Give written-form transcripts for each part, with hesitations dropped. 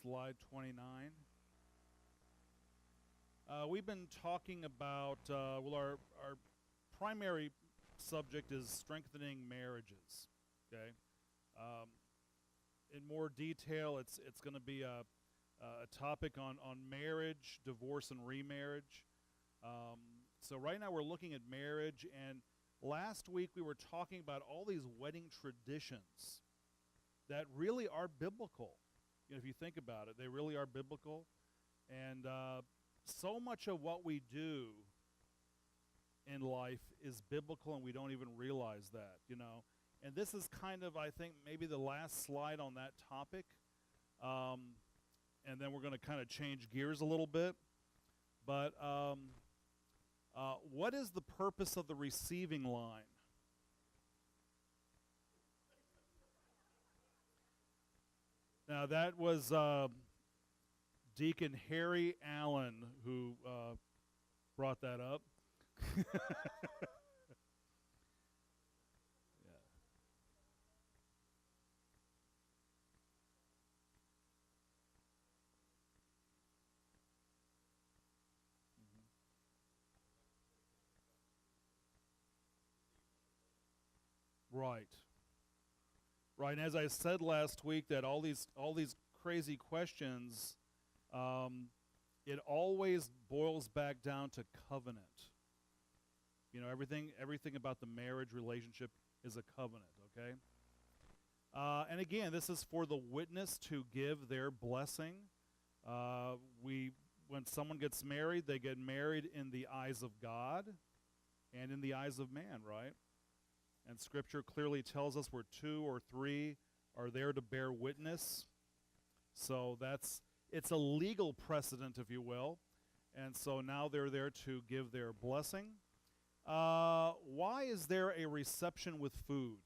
slide 29. We've been talking about, our primary subject is strengthening marriages, okay? In more detail, it's going to be a topic on marriage, divorce, and remarriage. So right now we're looking at marriage, and last week we were talking about all these wedding traditions that really are biblical. You know, if you think about it, they really are biblical. And so much of what we do in life is biblical, and we don't even realize that, you know. And this is kind of, I think, maybe the last slide on that topic. And then we're going to kind of change gears a little bit. But what is the purpose of the receiving line? Now, that was Deacon Harry Allen who brought that up. Yeah. Right. Right. And as I said last week, that all these crazy questions, it always boils back down to covenant. You know, everything about the marriage relationship is a covenant, okay? And again, this is for the witness to give their blessing. When someone gets married, they get married in the eyes of God and in the eyes of man, right? And Scripture clearly tells us where 2 or 3 are there to bear witness. So it's a legal precedent, if you will. And so now they're there to give their blessing. Why is there a reception with food?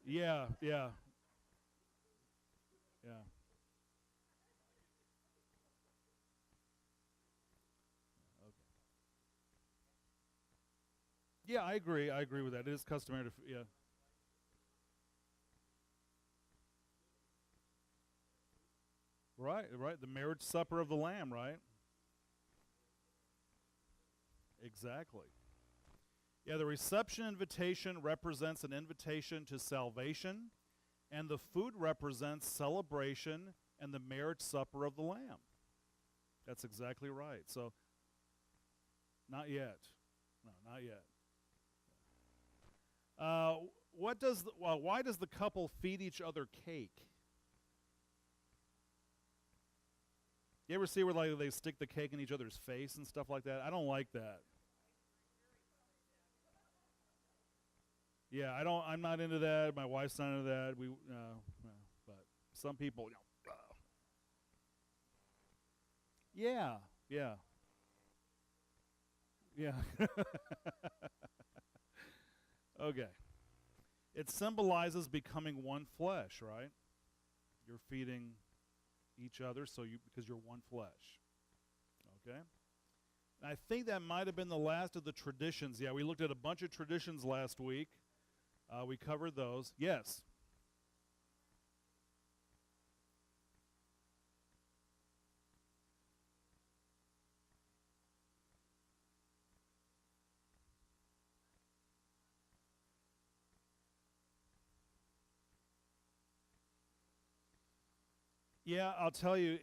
Yeah. Yeah. Okay. Yeah, I agree. I agree with that. It is customary to, yeah. Right, right. The marriage supper of the Lamb, right? Exactly. Yeah, the reception invitation represents an invitation to salvation, and the food represents celebration and the marriage supper of the Lamb. That's exactly right. So, not yet. No, not yet. Why does the couple feed each other cake? You ever see where like they stick the cake in each other's face and stuff like that? I don't like that. Yeah, I don't. I'm not into that. My wife's not into that. But some people, you know. Yeah, yeah, yeah. Okay. It symbolizes becoming one flesh, right? You're feeding each other, because you're one flesh. Okay. And I think that might have been the last of the traditions. Yeah, we looked at a bunch of traditions last week. We covered those. Yes. Yeah, I'll tell you.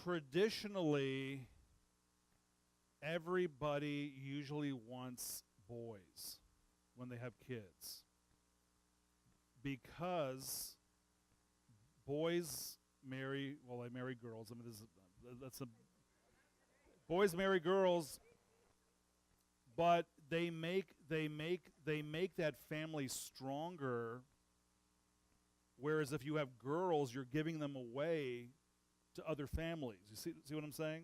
Traditionally, everybody usually wants boys when they have kids, because boys they marry girls. I mean, boys marry girls, but they make that family stronger. Whereas if you have girls, you're giving them away to other families. You see what I'm saying?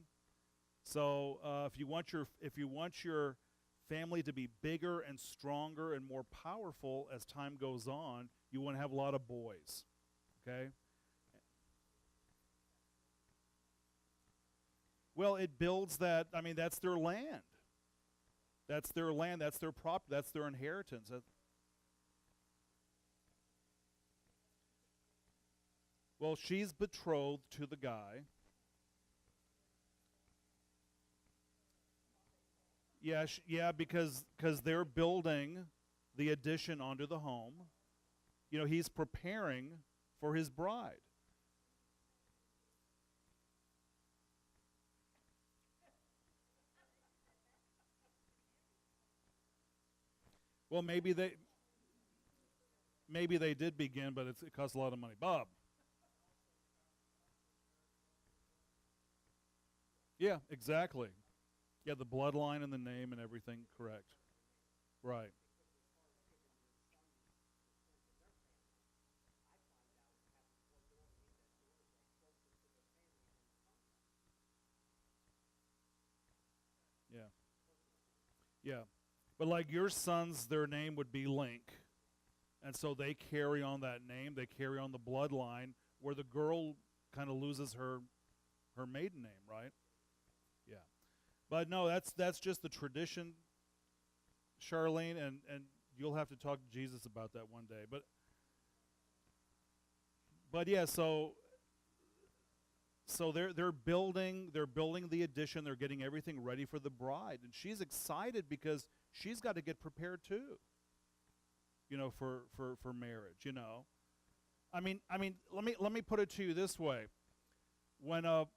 So if you want your family to be bigger and stronger and more powerful as time goes on, you want to have a lot of boys. Okay? Well, it builds that. I mean, that's their land. That's their land. That's their property. That's their inheritance. Well, she's betrothed to the guy. Yeah, yeah, because they're building the addition onto the home. You know, he's preparing for his bride. Well, maybe they did begin, but it costs a lot of money. Bob. Yeah, exactly. Yeah, the bloodline and the name and everything, correct. Right. Yeah. Yeah. But like your sons, their name would be Link. And so they carry on that name, they carry on the bloodline where the girl kind of loses her maiden name, right? Yeah. But no, that's just the tradition, Charlene, and you'll have to talk to Jesus about that one day. But yeah, so they're building the addition, they're getting everything ready for the bride, and she's excited because she's got to get prepared too. You know, for marriage. You know, I mean, let me put it to you this way: when a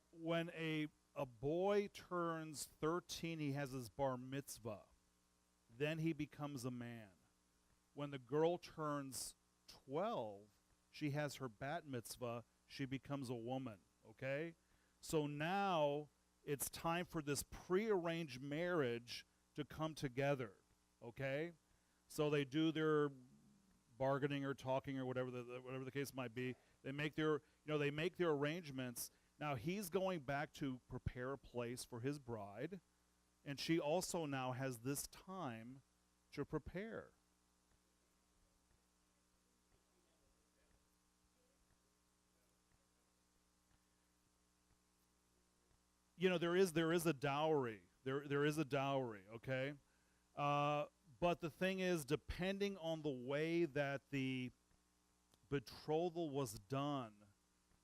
boy turns 13, he has his bar mitzvah. Then he becomes a man. When the girl turns 12, she has her bat mitzvah. She becomes a woman. Okay, so now it's time for this prearranged marriage to come together. Okay, so they do their bargaining or talking or whatever the case might be. They make their arrangements. Now he's going back to prepare a place for his bride, and she also now has this time to prepare. You know, there is a dowry. There is a dowry, okay? Uh, but the thing is, depending on the way that the betrothal was done,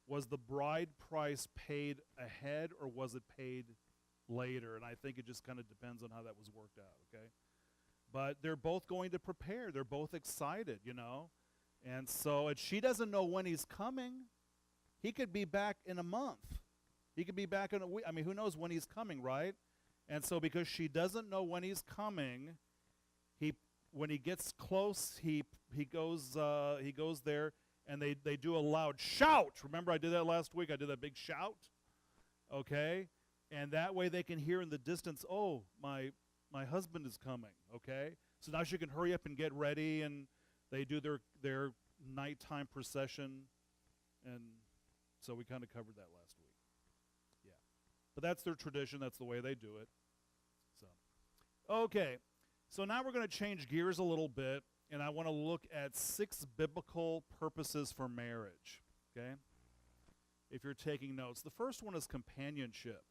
was the bride price paid ahead or was it paid later? And I think it just kind of depends on how that was worked out, okay? But they're both going to prepare. They're both excited, you know? And she doesn't know when he's coming. He could be back in a month. He could be back in a week. I mean, who knows when he's coming, right? And so because she doesn't know when he's coming, he when he gets close, he goes there and they do a loud shout. Remember I did that last week? I did that big shout. Okay? And that way they can hear in the distance, "Oh, my husband is coming." Okay? So now she can hurry up and get ready, and they do their nighttime procession, and so we kind of covered that last week. Yeah. But that's their tradition. That's the way they do it. So, okay. So now we're going to change gears a little bit, and I want to look at 6 biblical purposes for marriage. Okay? If you're taking notes. The first one is companionship.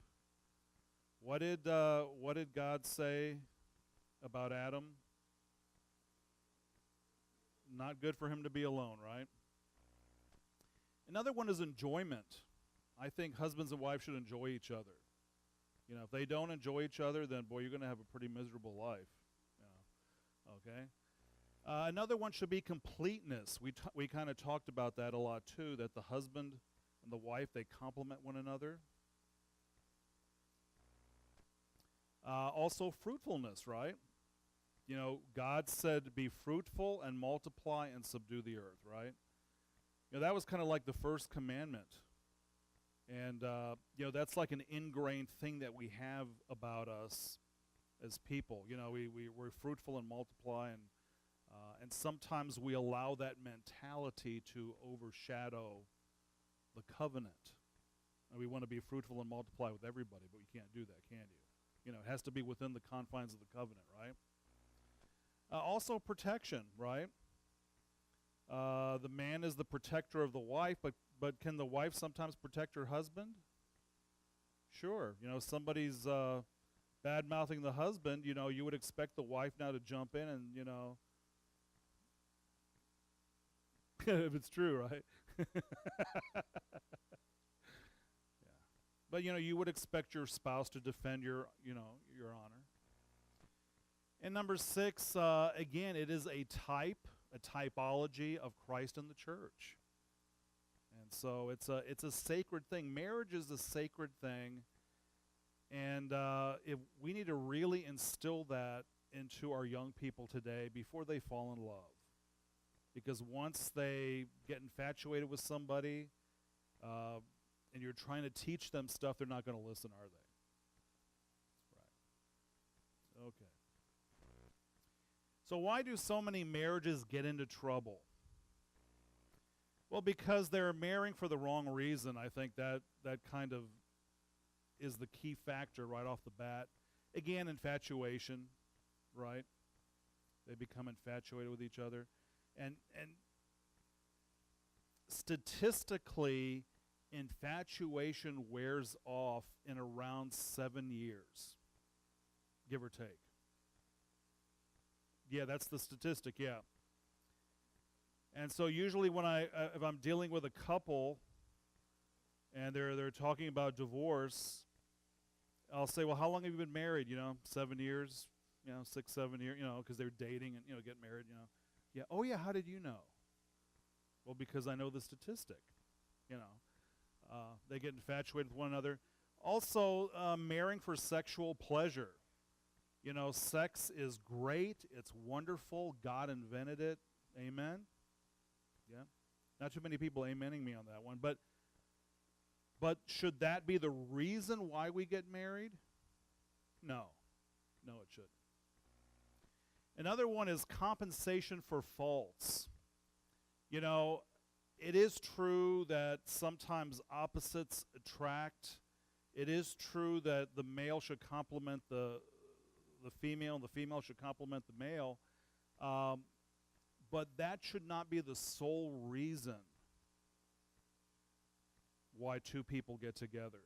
What did God say about Adam? Not good for him to be alone, right? Another one is enjoyment. I think husbands and wives should enjoy each other. You know, if they don't enjoy each other, then boy, you're going to have a pretty miserable life. You know, okay. Another one should be completeness. We kind of talked about that a lot too. That the husband and the wife, they complement one another. Also fruitfulness, right? You know, God said, "Be fruitful and multiply and subdue the earth," right? You know, that was kind of like the first commandment. And, you know, that's like an ingrained thing that we have about us as people. You know, we're fruitful and multiply, and sometimes we allow that mentality to overshadow the covenant. And we want to be fruitful and multiply with everybody, but you can't do that, can you? You know, it has to be within the confines of the covenant, right? Also protection, right? The man is the protector of the wife, but can the wife sometimes protect her husband? Sure. You know, somebody's bad-mouthing the husband, you would expect the wife now to jump in and, if it's true, right? Yeah. But, you would expect your spouse to defend your honor. And number 6, again, it is a typology of Christ in the church. And so it's a sacred thing. Marriage is a sacred thing. And if we need to really instill that into our young people today before they fall in love. Because once they get infatuated with somebody, and you're trying to teach them stuff, they're not going to listen, are they? Right. Okay. So why do so many marriages get into trouble? Well, because they're marrying for the wrong reason. I think that kind of is the key factor right off the bat. Again, infatuation, right? They become infatuated with each other. And statistically, infatuation wears off in around 7 years, give or take. Yeah, that's the statistic, yeah. And so usually when if I'm dealing with a couple and they're talking about divorce, I'll say, well, how long have you been married? 7 years, 6, 7 years, because they're dating and, get married, Yeah, oh yeah, how did you know? Well, because I know the statistic, They get infatuated with one another. Also, marrying for sexual pleasure. Sex is great. It's wonderful. God invented it. Amen? Yeah. Not too many people amening me on that one. But should that be the reason why we get married? No. No, it shouldn't. Another one is compensation for faults. It is true that sometimes opposites attract. It is true that the male should complement the female, and the female should complement the male. But that should not be the sole reason why two people get together.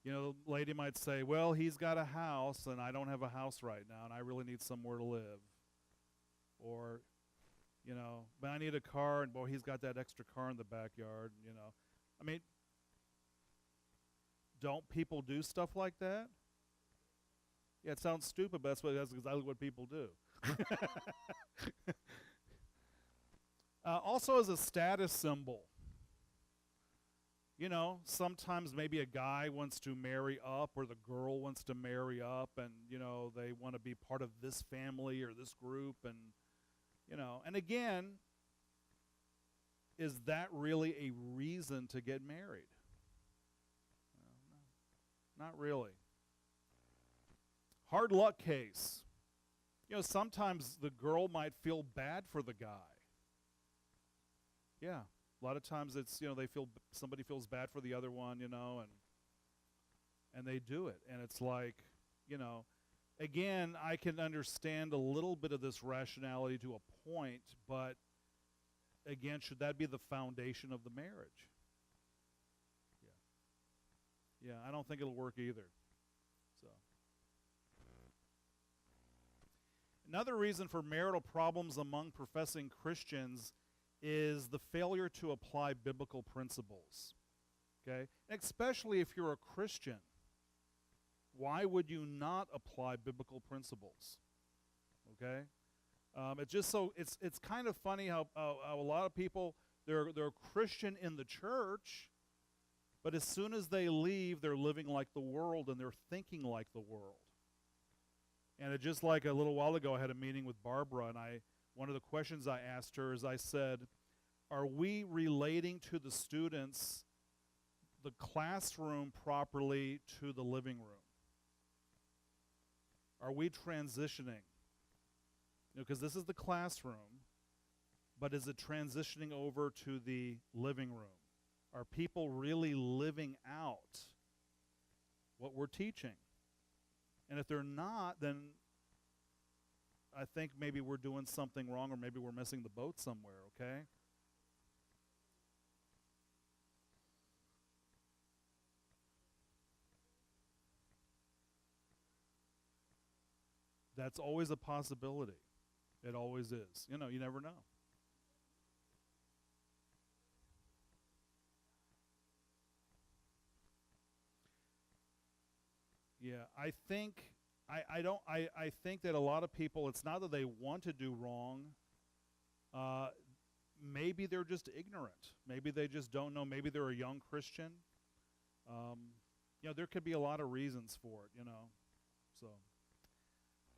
The lady might say, well, he's got a house, and I don't have a house right now, and I really need somewhere to live. Or, but I need a car, and boy, he's got that extra car in the backyard, I mean, don't people do stuff like that? Yeah, it sounds stupid, but that's exactly what people do. Also as a status symbol. Sometimes maybe a guy wants to marry up, or the girl wants to marry up, and, they want to be part of this family or this group, and, and again, is that really a reason to get married? No, not really. Hard luck case. Sometimes the girl might feel bad for the guy. Yeah, a lot of times it's, somebody feels bad for the other one, and they do it. And it's like, again, I can understand a little bit of this rationality to a point, but again, should that be the foundation of the marriage? Yeah. Yeah, I don't think it'll work either. So. Another reason for marital problems among professing Christians is the failure to apply biblical principles. Okay? Especially if you're a Christian. Why would you not apply biblical principles? Okay? It's kind of funny how a lot of people, they're Christian in the church, but as soon as they leave, they're living like the world and they're thinking like the world. And just like a little while ago, I had a meeting with Barbara, and one of the questions I asked her is I said, are we relating to the students the classroom properly to the living room? Are we transitioning? Because this is the classroom, but is it transitioning over to the living room? Are people really living out what we're teaching? And if they're not, then I think maybe we're doing something wrong, or maybe we're missing the boat somewhere, okay? That's always a possibility. It always is. You never know. Yeah, I think that a lot of people, it's not that they want to do wrong. Uh, Maybe they're just ignorant. Maybe they just don't know. Maybe they're a young Christian. Um, there could be a lot of reasons for it. So,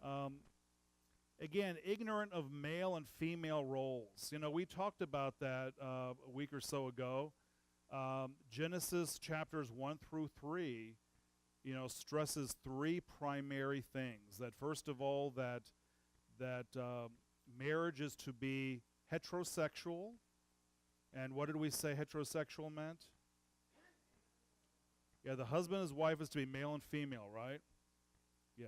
um, again, ignorant of male and female roles. We talked about that a week or so ago. Genesis chapters 1 through 3, stresses three primary things. That first of all, that marriage is to be heterosexual. And what did we say heterosexual meant? Yeah, the husband and his wife is to be male and female, right? Yeah.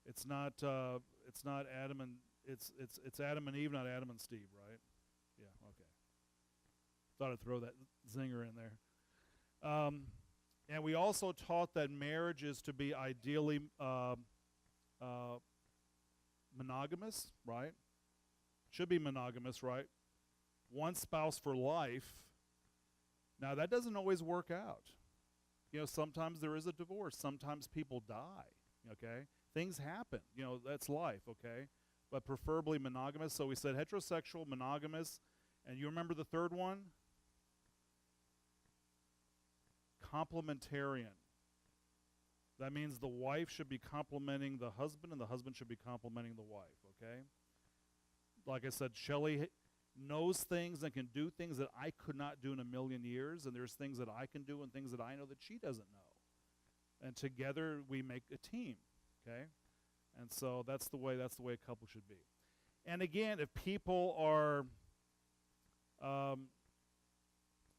It's not Adam and it's Adam and Eve, not Adam and Steve, right? Yeah, okay. Thought I'd throw that zinger in there. And we also taught that marriage is to be ideally monogamous, right? Should be monogamous, right? One spouse for life. Now, that doesn't always work out. Sometimes there is a divorce. Sometimes people die, okay? Things happen. That's life, okay? But preferably monogamous. So we said heterosexual, monogamous. And you remember the third one? Complementarian. That means the wife should be complementing the husband and the husband should be complementing the wife, okay? Like I said, Shelley knows things and can do things that I could not do in a million years, and there's things that I can do and things that I know that she doesn't know. And together we make a team, okay? And so that's the way a couple should be. And again, if people are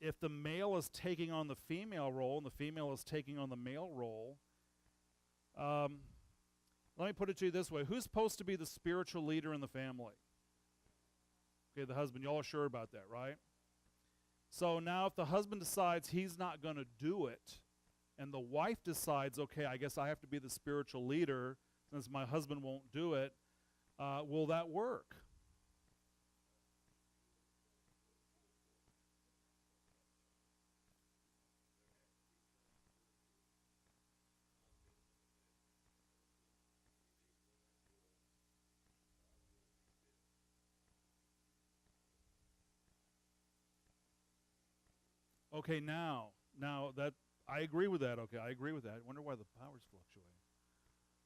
if the male is taking on the female role and the female is taking on the male role, let me put it to you this way. Who's supposed to be the spiritual leader in the family? Okay, the husband. Y'all are sure about that, right? So now if the husband decides he's not going to do it, and the wife decides, okay, I guess I have to be the spiritual leader since my husband won't do it, will that work? Okay, now that I agree with that. Okay, I agree with that. I wonder why the power's fluctuating.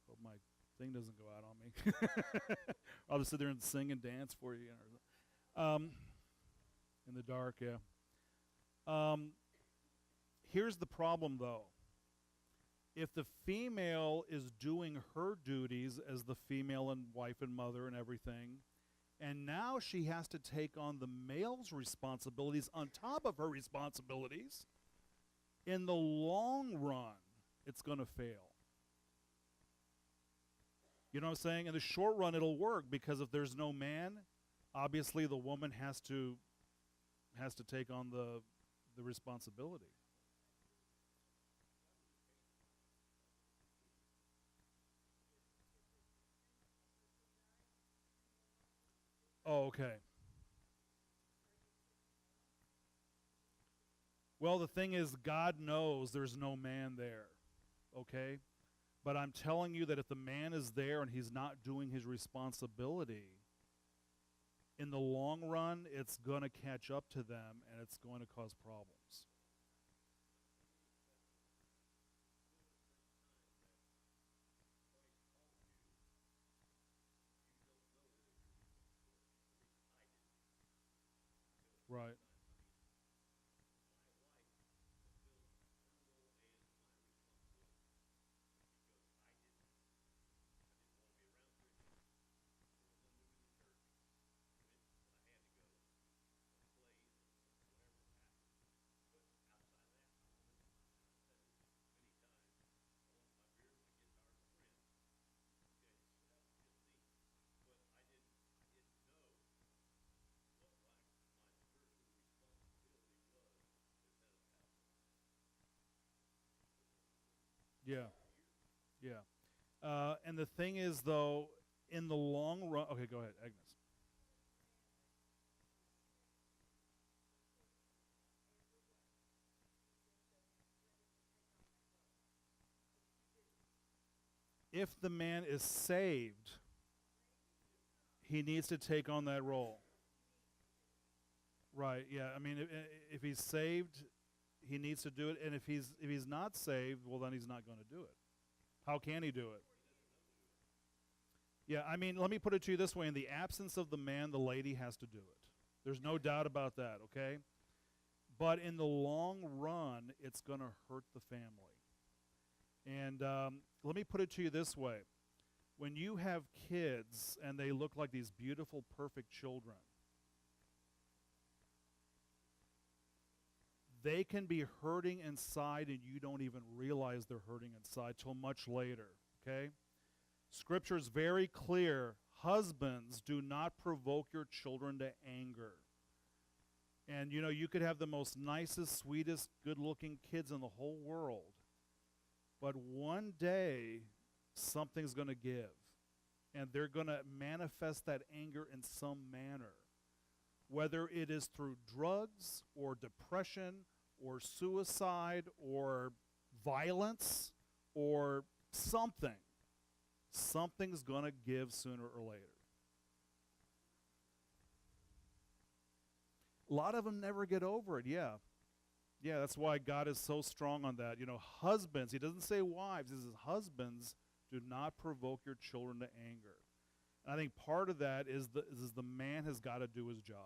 Hope my thing doesn't go out on me. I'll just sit there and sing and dance for you. In the dark, yeah. Here's the problem, though. If the female is doing her duties as the female and wife and mother and everything, and now she has to take on the male's responsibilities on top of her responsibilities, in the long run, it's going to fail. You know what I'm saying? In the short run, it'll work because if there's no man, obviously the woman has to take on the responsibility. Oh, okay. Well, the thing is, God knows there's no man there, okay? But I'm telling you that if the man is there and he's not doing his responsibility, in the long run, it's going to catch up to them and it's going to cause problems. Right. Yeah. Yeah. And the thing is, though, in the long run, okay, go ahead, Agnes. If the man is saved, he needs to take on that role. Right, yeah. I mean, if he's saved, he needs to do it. And if he's not saved, well, then he's not going to do it. How can he do it? Yeah, I mean, let me put it to you this way. In the absence of the man, the lady has to do it. There's no doubt about that, okay? But in the long run, it's going to hurt the family. And let me put it to you this way. When you have kids and they look like these beautiful, perfect children, they can be hurting inside and you don't even realize they're hurting inside till much later, okay? Scripture is very clear. Husbands, do not provoke your children to anger. And you know, you could have the most nicest, sweetest, good-looking kids in the whole world, but one day something's going to give, and they're going to manifest that anger in some manner, whether it is through drugs or depression or suicide or violence or something. Something's going to give sooner or later. A lot of them never get over it, yeah. Yeah, that's why God is so strong on that. You know, husbands, he doesn't say wives, he says husbands, do not provoke your children to anger. And I think part of that is the man has got to do his job.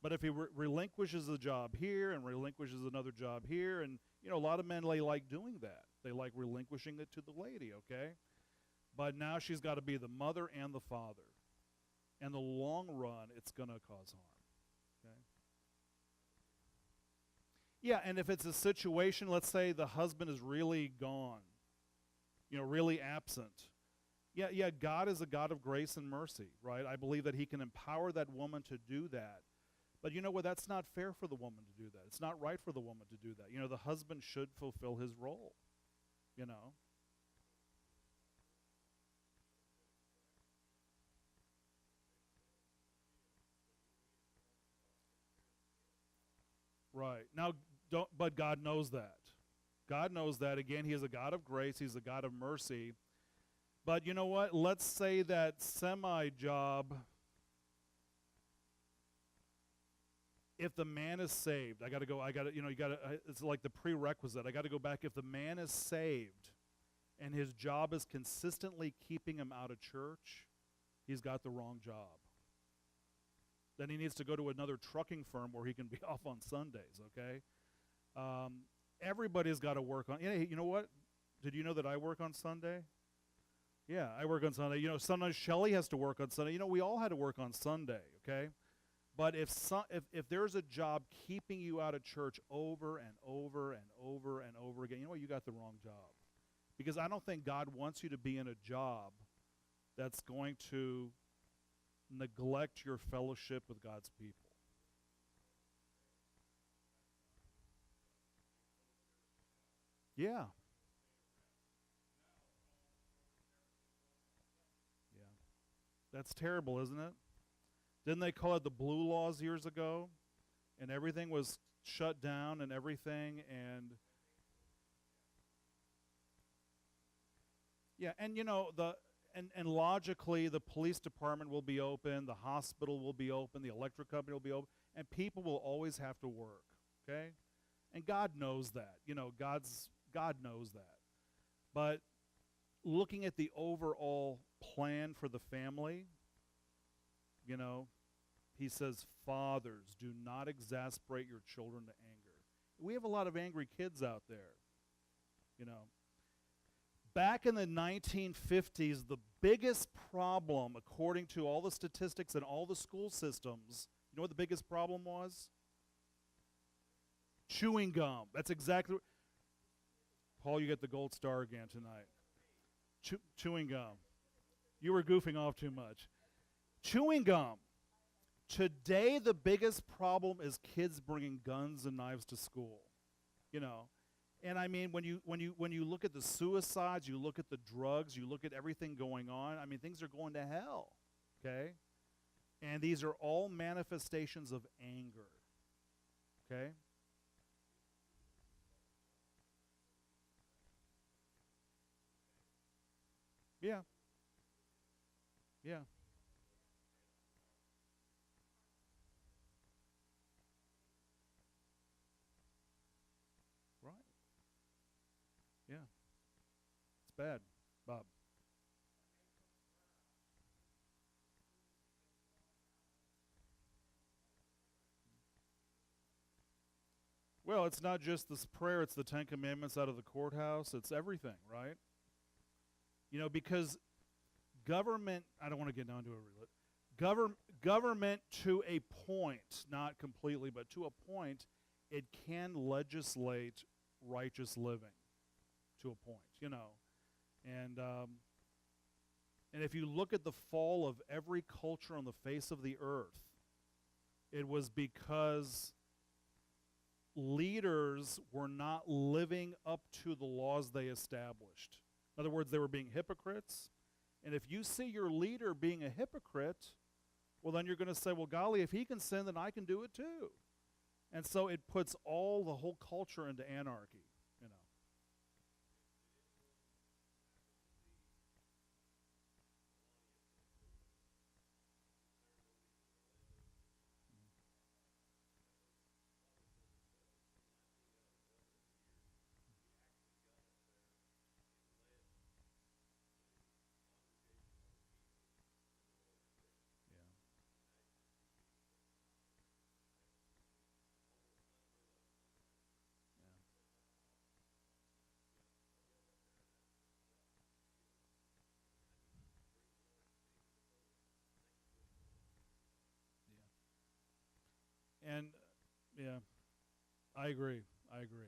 But if he relinquishes a job here and relinquishes another job here, and, you know, a lot of men, they like doing that. They like relinquishing it to the lady, okay? But now she's got to be the mother and the father. In the long run, it's going to cause harm, okay? Yeah, and if it's a situation, let's say the husband is really gone, you know, really absent. Yeah, God is a God of grace and mercy, right? I believe that he can empower that woman to do that. But you know what? That's not fair for the woman to do that. It's not right for the woman to do that. You know, the husband should fulfill his role, you know. Right. Now, but God knows that. God knows that. Again, he is a God of grace. He's a God of mercy. But you know what? Let's say that semi-job, if the man is saved, it's like the prerequisite. I got to go back. If the man is saved and his job is consistently keeping him out of church, he's got the wrong job. Then he needs to go to another trucking firm where he can be off on Sundays, okay? Everybody's got to work on, you know what? Did you know that I work on Sunday? Yeah, I work on Sunday. You know, sometimes Shelly has to work on Sunday. You know, we all had to work on Sunday, okay? But if there's a job keeping you out of church over and over and over and over again, you know what? You got the wrong job. Because I don't think God wants you to be in a job that's going to neglect your fellowship with God's people. Yeah. Yeah. That's terrible, isn't it? Didn't they call it the blue laws years ago? And everything was shut down and everything, and yeah, and you know, and logically the police department will be open, the hospital will be open, the electric company will be open, and people will always have to work, okay? And God knows that. You know, God knows that. But looking at the overall plan for the family, you know, he says, fathers, do not exasperate your children to anger. We have a lot of angry kids out there, you know. Back in the 1950s, the biggest problem, according to all the statistics and all the school systems, you know what the biggest problem was? Chewing gum. That's exactly. Paul, you get the gold star again tonight. Chewing gum. You were goofing off too much. Chewing gum. Today, the biggest problem is kids bringing guns and knives to school. You know, And I mean, when you look at the suicides, you look at the drugs, you look at everything going on. I mean, things are going to hell. Okay, and these are all manifestations of anger. Okay. Yeah. Yeah. Right. Yeah. It's bad, Bob. Well, it's not just this prayer, it's the Ten Commandments out of the courthouse. It's everything, right? Because government, I don't want to get down to a government to a point, not completely, but to a point, it can legislate righteous living to a point. And if you look at the fall of every culture on the face of the earth, it was because leaders were not living up to the laws they established. In other words, they were being hypocrites. And if you see your leader being a hypocrite, well, then you're going to say, well, golly, if he can sin, then I can do it too. And so it puts all the whole culture into anarchy, you know. Yeah. And yeah, I agree. I agree.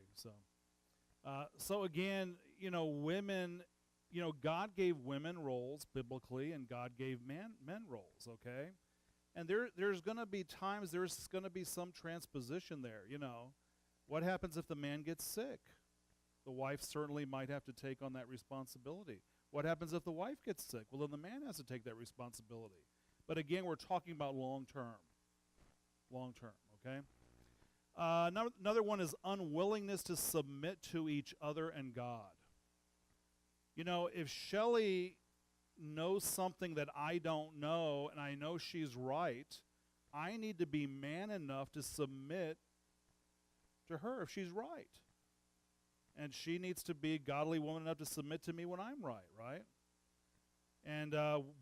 So again, women, God gave women roles biblically, and God gave men roles. Okay, and there's going to be times there's going to be some transposition there. What happens if the man gets sick? The wife certainly might have to take on that responsibility. What happens if the wife gets sick? Well, then the man has to take that responsibility. But again, we're talking about long term. Long term. Okay. Another one is unwillingness to submit to each other and God. If Shelley knows something that I don't know and I know she's right, I need to be man enough to submit to her if she's right. And she needs to be a godly woman enough to submit to me when I'm right? And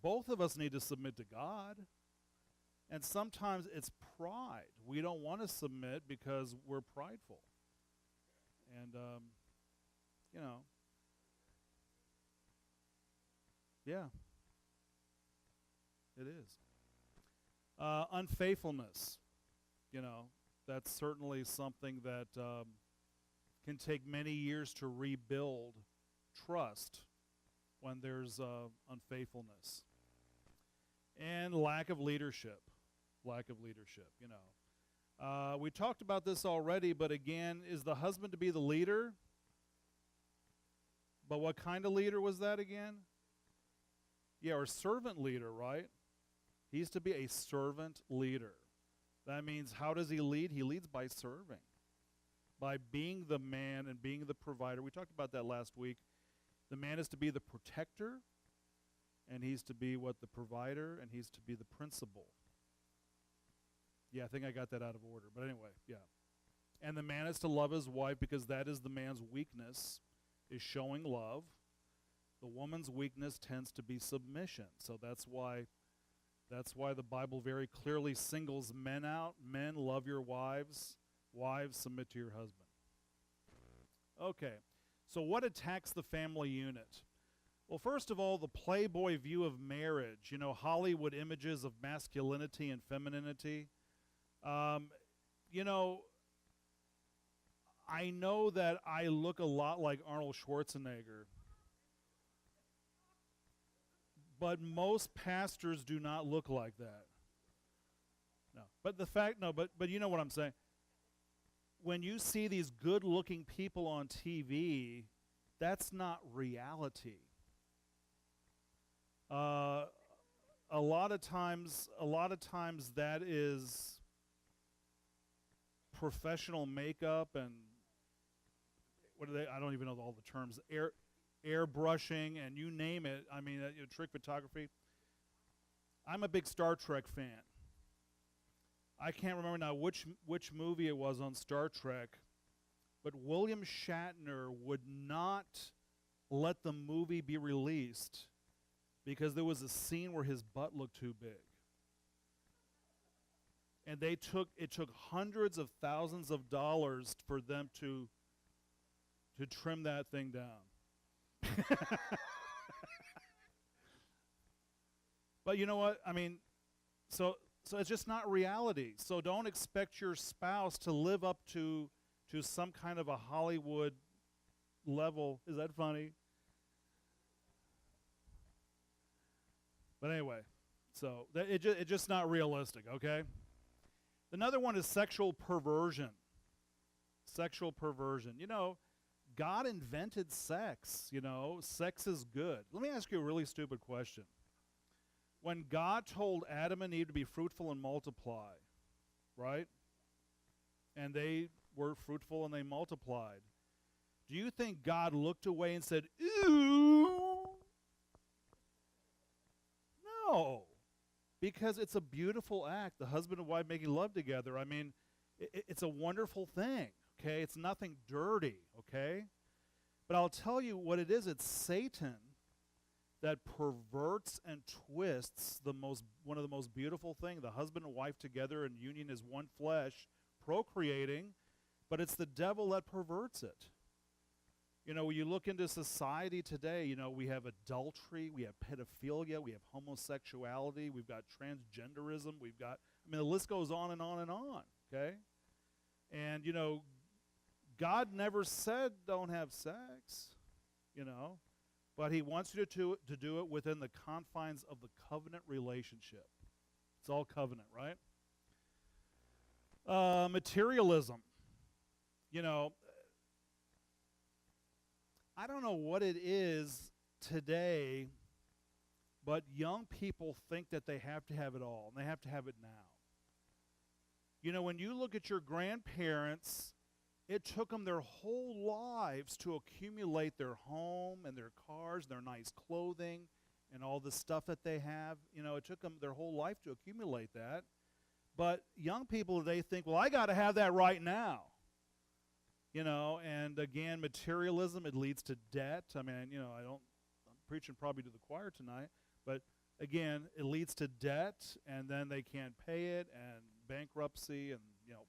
both of us need to submit to God. And sometimes it's pride. We don't want to submit because we're prideful. And, yeah, it is. Unfaithfulness, that's certainly something that can take many years to rebuild trust when there's unfaithfulness. And lack of leadership. We talked about this already, but again, is the husband to be the leader? But what kind of leader was that again? Yeah, or servant leader, right? He's to be a servant leader. That means, how does he lead? He leads by serving, by being the man and being the provider. We talked about that last week. The man is to be the protector, and he's to be the provider, and he's to be the principal. Yeah, I think I got that out of order. But anyway, yeah. And the man is to love his wife because that is the man's weakness, is showing love. The woman's weakness tends to be submission. So that's why the Bible very clearly singles men out. Men, love your wives. Wives, submit to your husband. Okay, so what attacks the family unit? Well, first of all, the Playboy view of marriage. Hollywood images of masculinity and femininity. I know that I look a lot like Arnold Schwarzenegger. But most pastors do not look like that. No. But you know what I'm saying. when you see these good-looking people on TV, that's not reality. A lot of times that is professional makeup and what are they? I don't even know all the terms. Airbrushing and you name it. I mean, trick photography. I'm a big Star Trek fan. I can't remember now which movie it was on Star Trek, but William Shatner would not let the movie be released because there was a scene where his butt looked too big. And it took hundreds of thousands of dollars for them to trim that thing down. But you know what? I mean, so it's just not reality. So don't expect your spouse to live up to some kind of a Hollywood level. Is that funny? But anyway, so it's just not realistic, okay? Another one is sexual perversion. Sexual perversion. You know, God invented sex, you know. Sex is good. Let me ask you a really stupid question. When God told Adam and Eve to be fruitful and multiply, right? And they were fruitful and they multiplied. Do you think God looked away and said, "Ooh"? No. Because it's a beautiful act, the husband and wife making love together. I mean, it's a wonderful thing, okay? It's nothing dirty, okay? But I'll tell you what it is. It's Satan that perverts and twists one of the most beautiful things. The husband and wife together in union as one flesh, procreating, but it's the devil that perverts it. You know, when you look into society today, you know, we have adultery, we have pedophilia, we have homosexuality, we've got transgenderism, we've got, I mean, the list goes on and on and on, okay? And, you know, God never said don't have sex, you know, but he wants you to do it within the confines of the covenant relationship. It's all covenant, right? Materialism. You know, I don't know what it is today, but young people think that they have to have it all, and they have to have it now. You know, when you look at your grandparents, it took them their whole lives to accumulate their home and their cars, their nice clothing, and all the stuff that they have. You know, it took them their whole life to accumulate that. But young people, they think, well, I got to have that right now. You know, and again, materialism, it leads to debt. I mean, you know, I'm preaching probably to the choir tonight, but again, it leads to debt, and then they can't pay it, and bankruptcy, and, you know.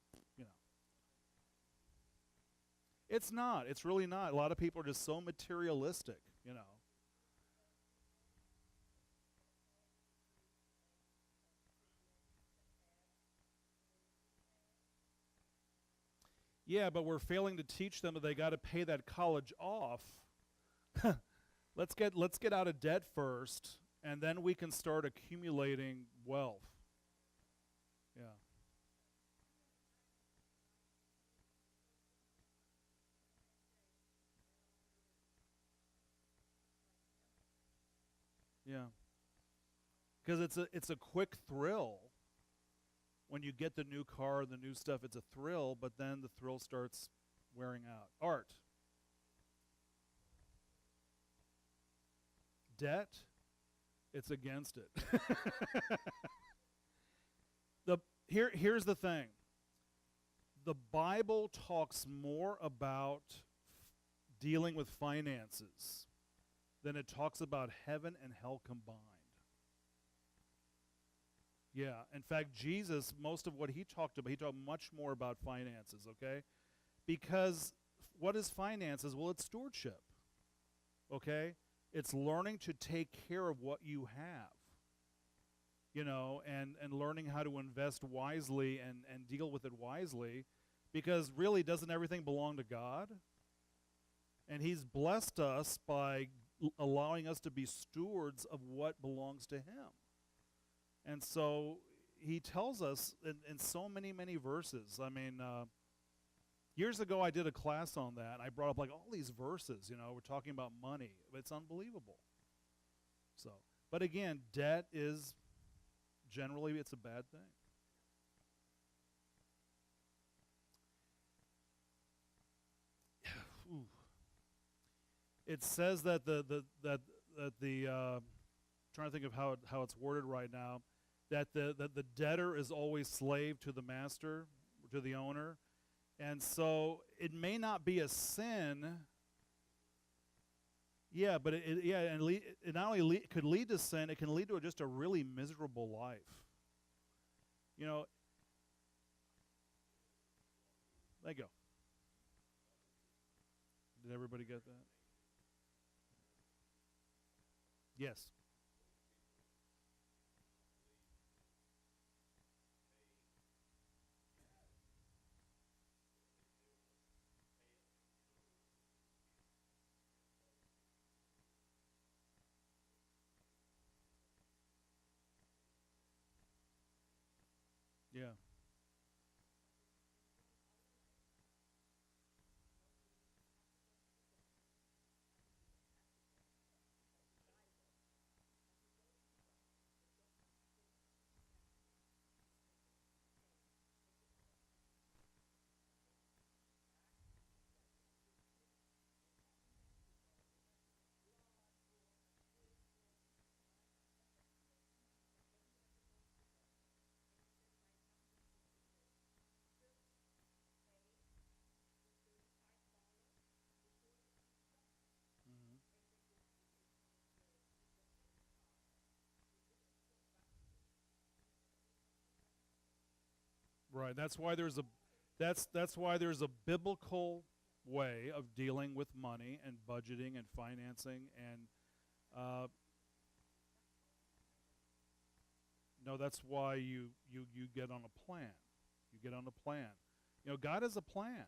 It's not. It's really not. A lot of people are just so materialistic, you know. Yeah, but we're failing to teach them that they got to pay that college off. Let's get out of debt first, and then we can start accumulating wealth. Yeah. Yeah. Because it's a quick thrill. When you get the new car, the new stuff, it's a thrill, but then the thrill starts wearing out. Art. Debt, it's against it. Here's the thing. The Bible talks more about dealing with finances than it talks about heaven and hell combined. Yeah, in fact, Jesus, most of what he talked much more about finances, okay? Because what is finances? Well, it's stewardship, okay? It's learning to take care of what you have, you know, and learning how to invest wisely and deal with it wisely, because really, doesn't everything belong to God? And he's blessed us by allowing us to be stewards of what belongs to him. And so he tells us in so many, many verses. I mean, Years ago, I did a class on that, and I brought up like all these verses. We're talking about money. It's unbelievable. So, but again, debt is generally it's a bad thing. It says that trying to think of how it's worded right now, that the debtor is always slave to the master, to the owner, and so it may not be a sin. Yeah, but it not only could lead to sin, it can lead to just a really miserable life. There you go. Did everybody get that? Yes. Yeah. Mhm. Right. That's why there's a biblical way of dealing with money and budgeting and financing and uh, no, that's why you get on a plan. You get on a plan. God has a plan.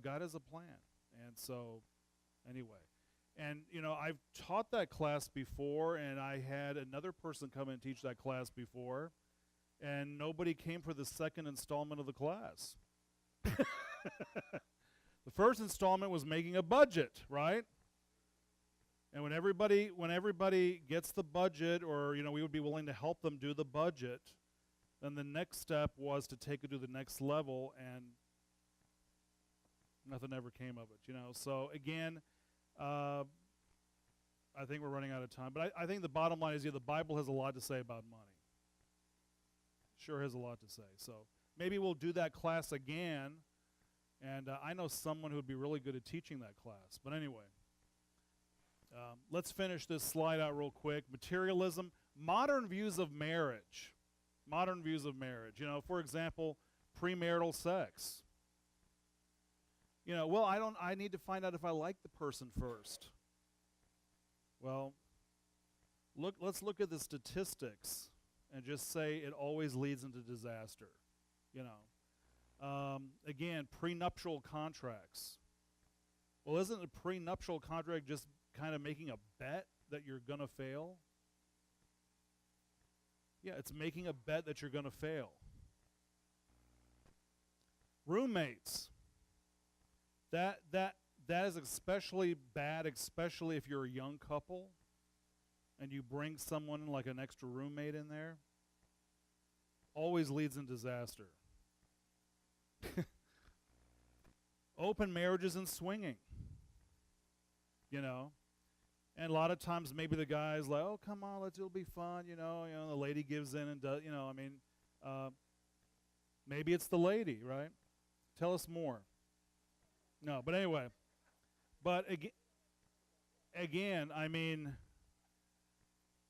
God has a plan. And so anyway, and I've taught that class before, and I had another person come and teach that class before, and nobody came for the second installment of the class. The first installment was making a budget, right? And when everybody gets the budget, or we would be willing to help them do the budget, then the next step was to take it to the next level, and nothing ever came of it. So again, I think we're running out of time, but I think the bottom line is, the Bible has a lot to say about money. Sure has a lot to say. So maybe we'll do that class again, and I know someone who would be really good at teaching that class. But anyway, let's finish this slide out real quick. Materialism, modern views of marriage. Modern views of marriage. For example, premarital sex. Well, I need to find out if I like the person first. Well, let's look at the statistics and just say it always leads into disaster. Again, prenuptial contracts. Well, isn't a prenuptial contract just kind of making a bet that you're going to fail? Yeah, it's making a bet that you're going to fail. Roommates. That is especially bad, especially if you're a young couple and you bring someone like an extra roommate in there. Always leads in disaster. Open marriages and swinging. And a lot of times maybe the guy's like, oh, come on, it'll be fun, the lady gives in and does, maybe it's the lady, right? Tell us more. No, but anyway, but again,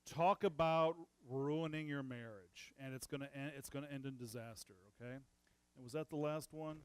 talk about ruining your marriage, and it's gonna end in disaster. Okay, and was that the last one?